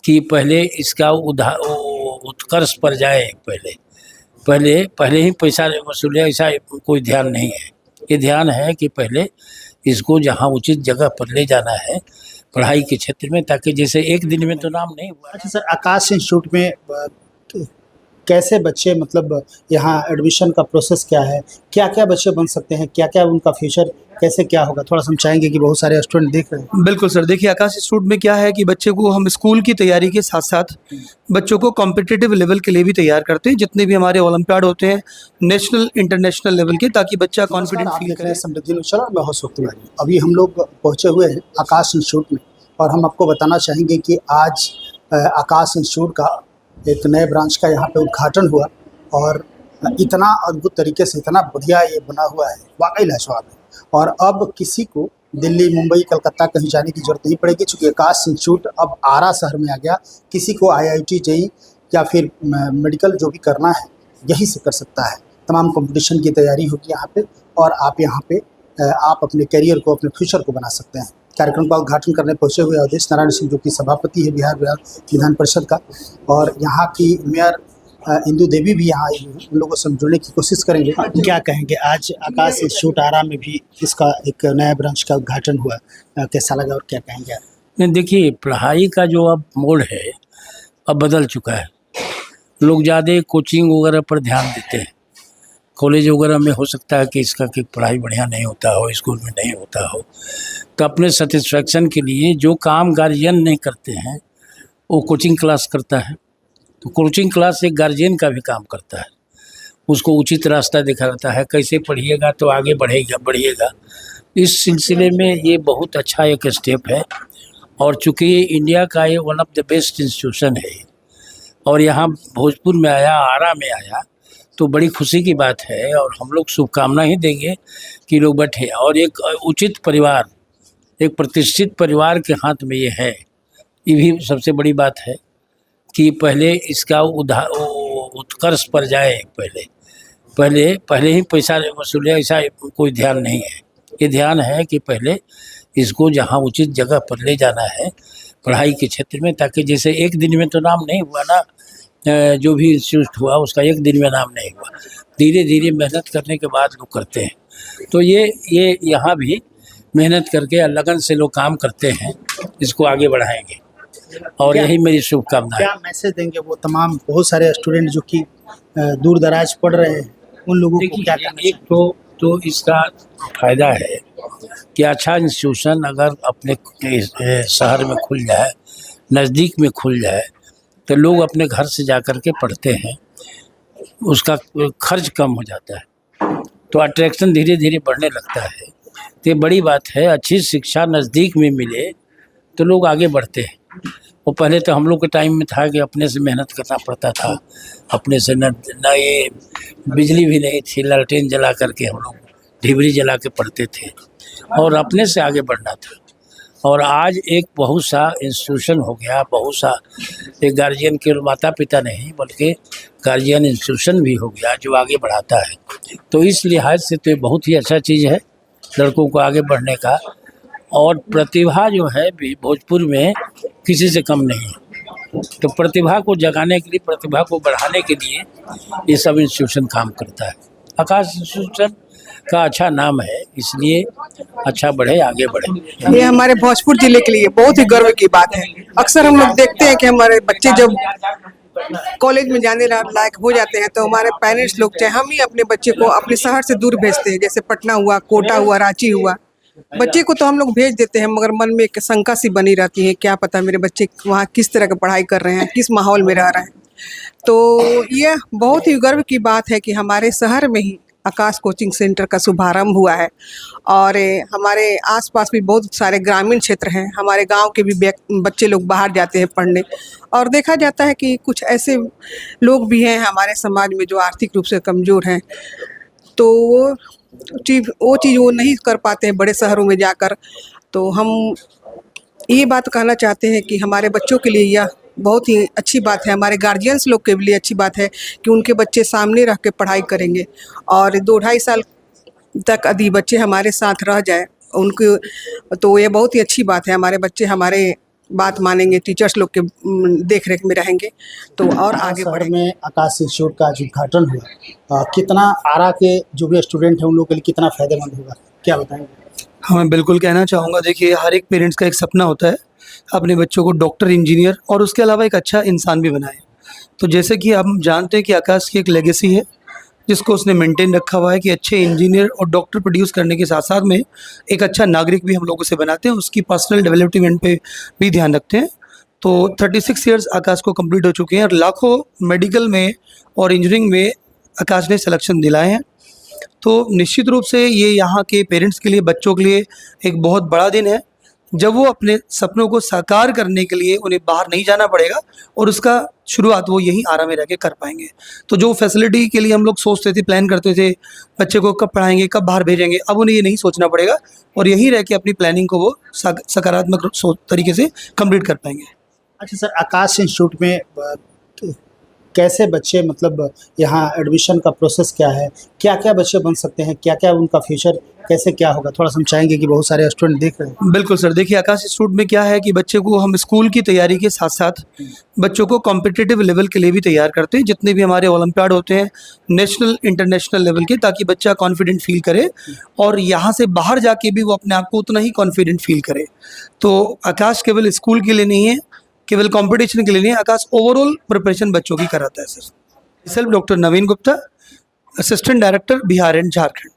कि पहले इसका उत्कर्ष पर जाए। पहले पहले पहले ही पैसा वसूले, ऐसा कोई ध्यान नहीं है। ये ध्यान है कि पहले इसको जहाँ उचित जगह पर ले जाना है पढ़ाई के क्षेत्र में, ताकि जैसे एक दिन में तो नाम नहीं हुआ। अच्छा सर, आकाश इंस्टीट्यूट में कैसे बच्चे, मतलब यहाँ एडमिशन का प्रोसेस क्या है, क्या क्या बच्चे बन सकते हैं, क्या क्या उनका फ्यूचर कैसे क्या होगा, थोड़ा समझाएंगे कि बहुत सारे स्टूडेंट देख रहे हैं। बिल्कुल सर, देखिए आकाश इंस्टीट्यूट में क्या है कि बच्चे को हम स्कूल की तैयारी के साथ साथ बच्चों को कॉम्पिटिटिव लेवल के लिए भी तैयार करते हैं, जितने भी हमारे ओलंपियाड होते हैं नेशनल इंटरनेशनल लेवल के, ताकि बच्चा कॉन्फिडेंट फील करे। समृद्धि न्यूज़ मैं हूं सुख तिवारी। अभी हम लोग पहुंचे हुए हैं आकाश इंस्टीट्यूट में, और हम आपको बताना चाहेंगे कि आज आकाश इंस्टीट्यूट का एक नए ब्रांच का यहाँ पे उद्घाटन हुआ, और इतना अद्भुत तरीके से, इतना बढ़िया ये बना हुआ है, वाकई लाजवाब है। और अब किसी को दिल्ली, मुंबई, कलकत्ता कहीं जाने की जरूरत नहीं पड़ेगी, चूँकि आकाश इंस्टीट्यूट अब आरा शहर में आ गया। किसी को IIT JEE या फिर मेडिकल जो भी करना है यहीं से कर सकता है। तमाम कंपटीशन की तैयारी होगी यहाँ पे, और आप यहाँ पे आप अपने करियर को, अपने फ्यूचर को बना सकते हैं। कार्यक्रम का उद्घाटन करने पहुंचे हुए अवधेश नारायण सिंह, जो कि सभापति है बिहार विधान परिषद का, और यहाँ की मेयर इंदू देवी भी यहाँ आई हुई हैं। उन लोगों से हम जुड़ने की कोशिश करेंगे। क्या कहेंगे, आज आकाश इंस्टीट्यूट आरा में भी इसका एक नया ब्रांच का उद्घाटन हुआ, कैसा लगा और क्या कहेंगे आप? नहीं, देखिए पढ़ाई का जो अब मोड है अब बदल चुका है। लोग ज़्यादा कोचिंग वगैरह पर ध्यान देते हैं। कॉलेज वगैरह में हो सकता है कि इसका कि पढ़ाई बढ़िया नहीं होता हो, स्कूल में नहीं होता हो, तो अपने सेटिस्फैक्शन के लिए जो काम गार्जियन नहीं करते हैं वो कोचिंग क्लास करता है। तो कोचिंग क्लास एक गार्जियन का भी काम करता है, उसको उचित रास्ता दिखाता है, कैसे पढ़िएगा तो आगे बढ़िएगा। इस सिलसिले में ये बहुत अच्छा एक स्टेप है, और चूँकि ये इंडिया का ये one of the best institution है, और यहाँ भोजपुर में आया, आरा में आया, तो बड़ी खुशी की बात है। और हम लोग शुभकामना ही देंगे कि लोग बैठे, और एक उचित परिवार, एक प्रतिष्ठित परिवार के हाथ में ये है। ये भी सबसे बड़ी बात है कि पहले इसका उत्कर्ष पर जाए। पहले ही पैसा वसूले, ऐसा कोई ध्यान नहीं है। ये ध्यान है कि पहले इसको जहाँ उचित जगह पर ले जाना है पढ़ाई के क्षेत्र में, ताकि जैसे एक दिन में तो नाम नहीं हुआ ना, जो भी इंस्टीट्यूट हुआ उसका एक दिन में नाम नहीं हुआ। धीरे धीरे मेहनत करने के बाद लोग करते हैं। तो ये यहाँ भी मेहनत करके लगन से लोग काम करते हैं, इसको आगे बढ़ाएंगे, और यही मेरी शुभकामना है। क्या मैसेज देंगे वो तमाम बहुत सारे स्टूडेंट जो कि दूर दराज पढ़ रहे हैं, उन लोगों को क्या कहना? एक तो इसका फायदा है कि अच्छा इंस्टीट्यूशन अगर अपने शहर में खुल जाए, नज़दीक में खुल जाए, तो लोग अपने घर से जा कर के पढ़ते हैं, उसका खर्च कम हो जाता है, तो अट्रैक्शन धीरे धीरे बढ़ने लगता है। तो ये बड़ी बात है, अच्छी शिक्षा नज़दीक में मिले तो लोग आगे बढ़ते हैं। वो पहले तो हम लोग के टाइम में था कि अपने से मेहनत करना पड़ता था, अपने से न ये बिजली भी नहीं थी, लालटेन जला करके हम लोग ढिबरी जला के पढ़ते थे, और अपने से आगे बढ़ना था। और आज एक बहुत सा इंस्टीट्यूशन हो गया, बहुत सा एक गार्जियन के माता पिता नहीं बल्कि गार्जियन इंस्टीट्यूशन भी हो गया जो आगे बढ़ाता है। तो इस लिहाज से तो ये बहुत ही अच्छा चीज़ है लड़कों को आगे बढ़ने का। और प्रतिभा जो है भी भोजपुर में किसी से कम नहीं है, तो प्रतिभा को जगाने के लिए, प्रतिभा को बढ़ाने के लिए ये सब इंस्टीट्यूशन काम करता है। आकाश इंस्टीट्यूशन का अच्छा नाम है, इसलिए अच्छा बढ़े, आगे बढ़े। ये हमारे भोजपुर जिले के लिए बहुत ही गर्व की बात है। अक्सर हम लोग देखते हैं कि हमारे बच्चे जब कॉलेज में जाने लायक हो जाते हैं तो हमारे पेरेंट्स लोग, चाहे हम ही अपने बच्चे को अपने शहर से दूर भेजते हैं, जैसे पटना हुआ, कोटा हुआ, रांची हुआ। बच्चे को तो हम लोग भेज देते हैं, मगर मन में एक शंका सी बनी रहती है, क्या पता मेरे बच्चे वहाँ किस तरह की पढ़ाई कर रहे हैं, किस माहौल में रह रहे हैं। तो ये बहुत ही गर्व की बात है कि हमारे शहर में ही आकाश कोचिंग सेंटर का शुभारंभ हुआ है, और हमारे आसपास भी बहुत सारे ग्रामीण क्षेत्र हैं, हमारे गांव के भी बच्चे लोग बाहर जाते हैं पढ़ने। और देखा जाता है कि कुछ ऐसे लोग भी हैं हमारे समाज में जो आर्थिक रूप से कमज़ोर हैं, तो वो चीज़ वो नहीं कर पाते हैं बड़े शहरों में जाकर। तो हम ये बात कहना चाहते हैं कि हमारे बच्चों के लिए यह बहुत ही अच्छी बात है, हमारे गार्जियंस लोग के लिए अच्छी बात है कि उनके बच्चे सामने रह के पढ़ाई करेंगे, और 2-2.5 साल तक यदि बच्चे हमारे साथ रह जाए उनको, तो ये बहुत ही अच्छी बात है। हमारे बच्चे हमारे बात मानेंगे, टीचर्स लोग के देख रेख में रहेंगे तो और आगे शहर बढ़ेंगे। में आकाश इंस्टीट्यूट का जो उद्घाटन हुआ, कितना आरा के जो भी स्टूडेंट हैं उन लोगों के लिए कितना फायदेमंद होगा, क्या बताएंगे? हाँ, मैं बिल्कुल कहना चाहूँगा, देखिए हर एक पेरेंट्स का एक सपना होता है अपने बच्चों को डॉक्टर, इंजीनियर और उसके अलावा एक अच्छा इंसान भी बनाए। तो जैसे कि हम जानते हैं कि आकाश की एक लेगेसी है जिसको उसने मेंटेन रखा हुआ है कि अच्छे इंजीनियर और डॉक्टर प्रोड्यूस करने के साथ साथ में एक अच्छा नागरिक भी हम लोग उसे बनाते हैं, उसकी पर्सनल डेवलपमेंट पे भी ध्यान रखते हैं। तो 36 ईयर्स आकाश को कंप्लीट हो चुके हैं और लाखों मेडिकल में और इंजीनियरिंग में आकाश ने सिलेक्शन दिलाए हैं। तो निश्चित रूप से ये यहाँ के पेरेंट्स के लिए, बच्चों के लिए एक बहुत बड़ा दिन है जब वो अपने सपनों को साकार करने के लिए उन्हें बाहर नहीं जाना पड़ेगा और उसका शुरुआत वो यहीं आरा में रह के कर पाएंगे। तो जो फैसिलिटी के लिए हम लोग सोचते थे, प्लान करते थे बच्चे को कब पढ़ाएंगे, कब बाहर भेजेंगे, अब उन्हें ये नहीं सोचना पड़ेगा और यहीं रह के अपनी प्लानिंग को वो सकारात्मक तरीके से कंप्लीट कर पाएंगे। अच्छा सर, आकाश इंस्टीट्यूट में कैसे बच्चे, मतलब यहाँ एडमिशन का प्रोसेस क्या है, क्या क्या बच्चे बन सकते हैं, क्या क्या उनका फ्यूचर कैसे क्या होगा, थोड़ा समझाएंगे कि बहुत सारे स्टूडेंट देख रहे हैं। बिल्कुल सर, देखिए आकाश इंस्टीट्यूट में क्या है कि बच्चे को हम स्कूल की तैयारी के साथ साथ बच्चों को कॉम्पिटिटिव लेवल के लिए भी तैयार करते हैं, जितने भी हमारे ओलंपियाड होते हैं नेशनल इंटरनेशनल लेवल के, ताकि बच्चा कॉन्फिडेंट फील करे और यहाँ से बाहर जाके भी वो अपने आप को उतना ही कॉन्फिडेंट फील करे। तो आकाश केवल स्कूल के लिए नहीं है, केवल कंपटीशन के लिए नहीं, आकाश ओवरऑल प्रिपरेशन बच्चों की कराता है sir. Self doctor Naveen Gupta, assistant director, Bihar and Jharkhand.